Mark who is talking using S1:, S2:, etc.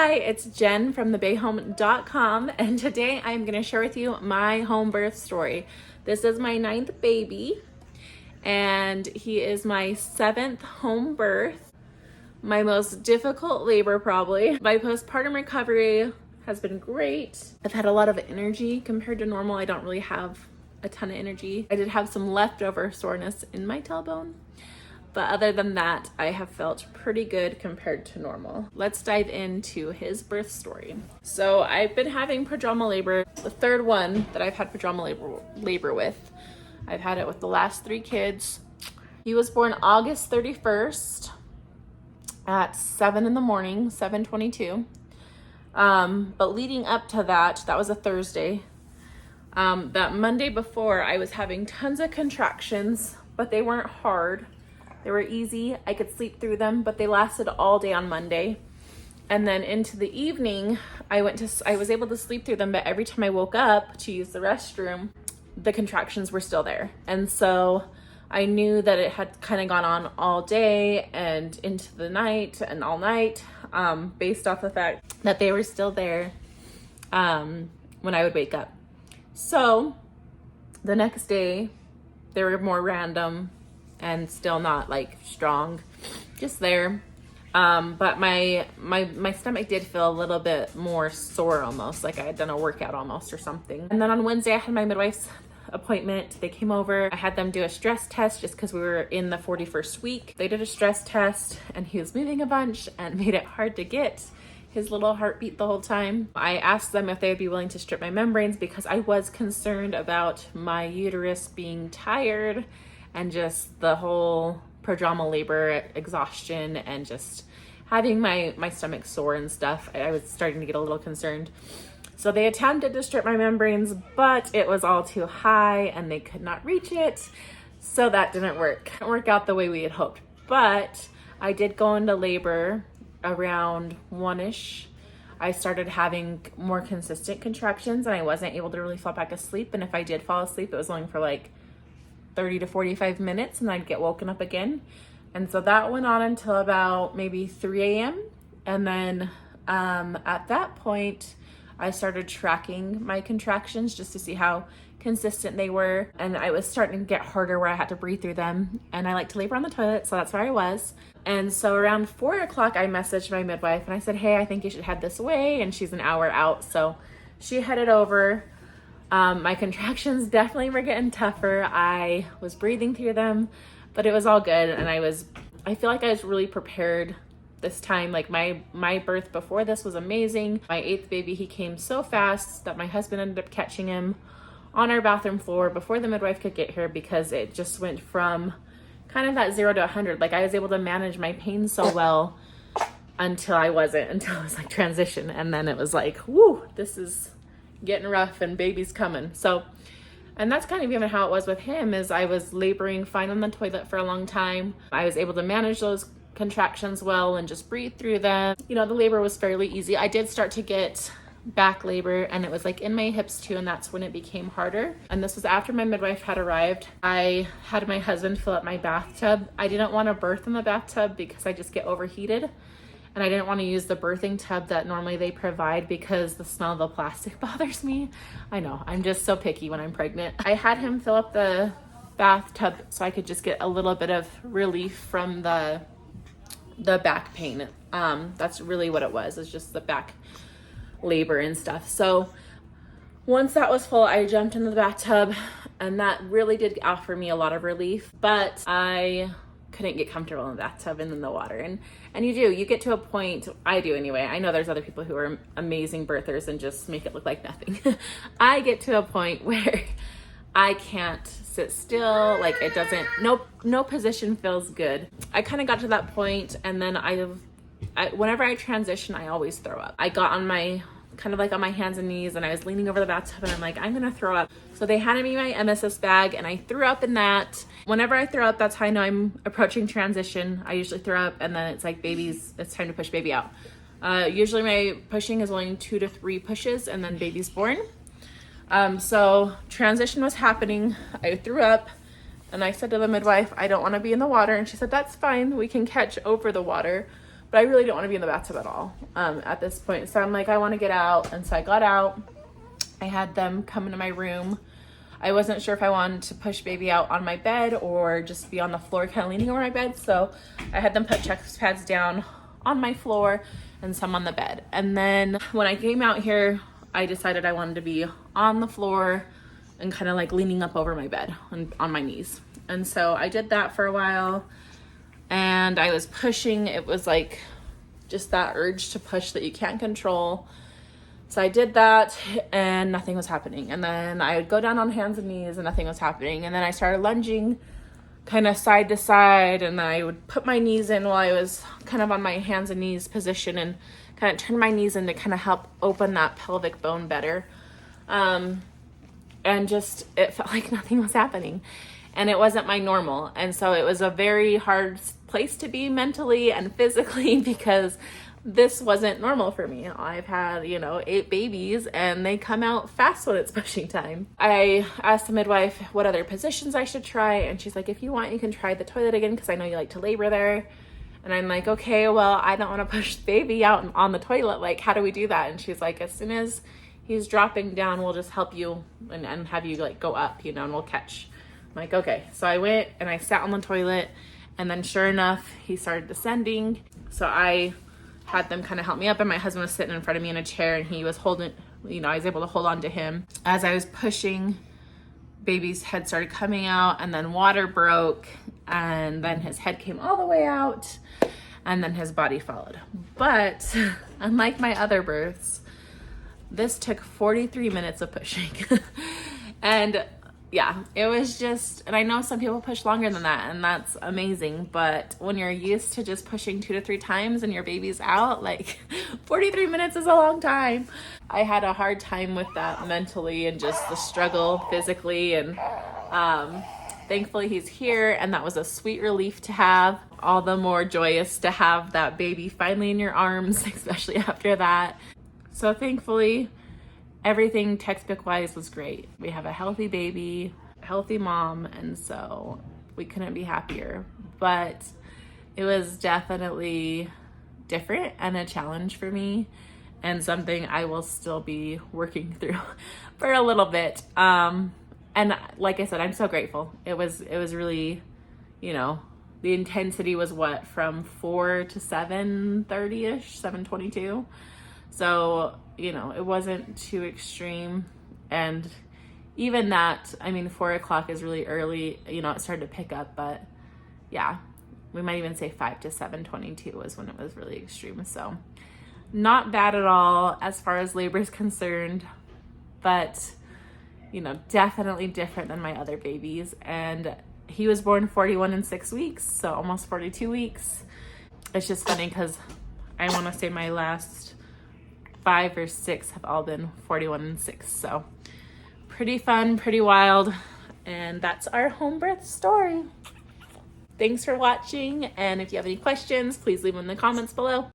S1: Hi, it's Jen from thebayhome.com, and today I'm going to share with you my home birth story. This is my 9th baby, and he is my 7th home birth, my most difficult labor probably. My postpartum recovery has been great. I've had a lot of energy compared to normal. I don't really have a ton of energy. I did have some leftover soreness in my tailbone, but other than that, I have felt pretty good compared to normal. Let's dive into his birth story. So I've been having prodromal labor, the third one that I've had prodromal labor with. I've had it with the last 3 kids. He was born August 31st at 7 in the morning, 7:22. But leading up to that was a Thursday. That Monday before, I was having tons of contractions, but they weren't hard. They were easy. I could sleep through them, but they lasted all day on Monday. And then into the evening, I was able to sleep through them, but every time I woke up to use the restroom, the contractions were still there. And so I knew that it had kind of gone on all day and into the night and all night, based off the fact that they were still there when I would wake up. So the next day, they were more random and still not like strong, just there. But my stomach did feel a little bit more sore, almost like I had done a workout almost or something. And then on Wednesday, I had my midwife's appointment. They came over. I had them do a stress test just because we were in the 41st week. They did a stress test and he was moving a bunch and made it hard to get his little heartbeat the whole time. I asked them if they would be willing to strip my membranes because I was concerned about my uterus being tired and just the whole prodromal labor exhaustion and just having my stomach sore and stuff. I was starting to get a little concerned. So they attempted to strip my membranes, but it was all too high and they could not reach it. So that didn't work out the way we had hoped. But I did go into labor around 1-ish. I started having more consistent contractions and I wasn't able to really fall back asleep. And if I did fall asleep, it was only for like 30 to 45 minutes and I'd get woken up again. And so that went on until about maybe 3 a.m. And then at that point, I started tracking my contractions just to see how consistent they were. And I was starting to get harder where I had to breathe through them. And I like to labor on the toilet, so that's where I was. And so around 4 o'clock, I messaged my midwife and I said, hey, I think you should head this way. And she's an hour out. So she headed over. My contractions definitely were getting tougher. I was breathing through them, but it was all good. And I feel like I was really prepared this time. Like my birth before this was amazing. My 8th baby, he came so fast that my husband ended up catching him on our bathroom floor before the midwife could get here because it just went from kind of that 0 to 100. Like I was able to manage my pain so well until it was like transition. And then it was like, whoo, this is getting rough and baby's coming. So, and that's kind of even how it was with him, is I was laboring fine on the toilet for a long time. I was able to manage those contractions well and just breathe through them. You know, the labor was fairly easy. I did start to get back labor and it was like in my hips too, and that's when it became harder. And this was after my midwife had arrived. I had my husband fill up my bathtub. I didn't want to birth in the bathtub because I just get overheated. And I didn't want to use the birthing tub that normally they provide because the smell of the plastic bothers me. I know, I'm just so picky when I'm pregnant. I had him fill up the bathtub so I could just get a little bit of relief from the back pain. That's really what it was. It's just the back labor and stuff. So once that was full, I jumped into the bathtub and that really did offer me a lot of relief, but I couldn't get comfortable in the bathtub and in the water. And you get to a point, I do anyway. I know there's other people who are amazing birthers and just make it look like nothing. I get to a point where I can't sit still. Like it doesn't, no position feels good. I kind of got to that point, and then whenever I transition, I always throw up. I got on my hands and knees and I was leaning over the bathtub and I'm like, I'm gonna throw up. So they handed me my MSS bag and I threw up in that. Whenever I throw up, that's how I know I'm approaching transition. I usually throw up and then it's like it's time to push baby out. Usually my pushing is only 2 to 3 pushes and then baby's born. So transition was happening. I threw up and I said to the midwife, I don't want to be in the water. And she said, that's fine. We can catch over the water. but I really didn't want to be in the bathtub at all at this point. So I'm like, I want to get out. And so I got out. I had them come into my room. I wasn't sure if I wanted to push baby out on my bed or just be on the floor kind of leaning over my bed. So I had them put chest pads down on my floor and some on the bed. And then when I came out here, I decided I wanted to be on the floor and kind of like leaning up over my bed and on my knees. And so I did that for a while, and I was pushing. It was like just that urge to push that you can't control. So I did that and nothing was happening. And then I would go down on hands and knees and nothing was happening. And then I started lunging kind of side to side, and I would put my knees in while I was kind of on my hands and knees position and kind of turn my knees in to kind of help open that pelvic bone better. And just, it felt like nothing was happening, and it wasn't my normal. And so it was a very hard place to be mentally and physically, because this wasn't normal for me. I've had, 8 babies, and they come out fast when it's pushing time. I asked the midwife what other positions I should try, and she's like, if you want, you can try the toilet again, because I know you like to labor there. And I'm like, okay, well, I don't want to push the baby out on the toilet. Like, how do we do that? And she's like, as soon as he's dropping down, we'll just help you and have you like go up, and we'll catch. I'm like, okay. So I went and I sat on the toilet, and then sure enough, he started descending. So I had them kind of help me up, and my husband was sitting in front of me in a chair, and he was holding, I was able to hold on to him. As I was pushing, baby's head started coming out, and then water broke, and then his head came all the way out, and then his body followed. But unlike my other births, this took 43 minutes of pushing. And yeah, it was just, and I know some people push longer than that, and that's amazing, but when you're used to just pushing 2 to 3 times and your baby's out, like 43 minutes is a long time. I had a hard time with that mentally, and just the struggle physically, and thankfully he's here, and that was a sweet relief to have. All the more joyous to have that baby finally in your arms, especially after that. So thankfully, everything textbook-wise was great. We have a healthy baby, healthy mom, and so we couldn't be happier. But it was definitely different and a challenge for me, and something I will still be working through for a little bit. And like I said, I'm so grateful. It was really, the intensity was from 4 to 7:30-ish, 7:22. So, it wasn't too extreme. And even that, 4 o'clock is really early, it started to pick up, but yeah, we might even say 5 to 7:22 was when it was really extreme. So not bad at all as far as labor is concerned, but definitely different than my other babies. And he was born 41 and 6 weeks, so almost 42 weeks. It's just funny because I want to say my last 5 or 6 have all been 41 and 6. So pretty fun, pretty wild. And that's our home birth story. Thanks for watching. And if you have any questions, please leave them in the comments below.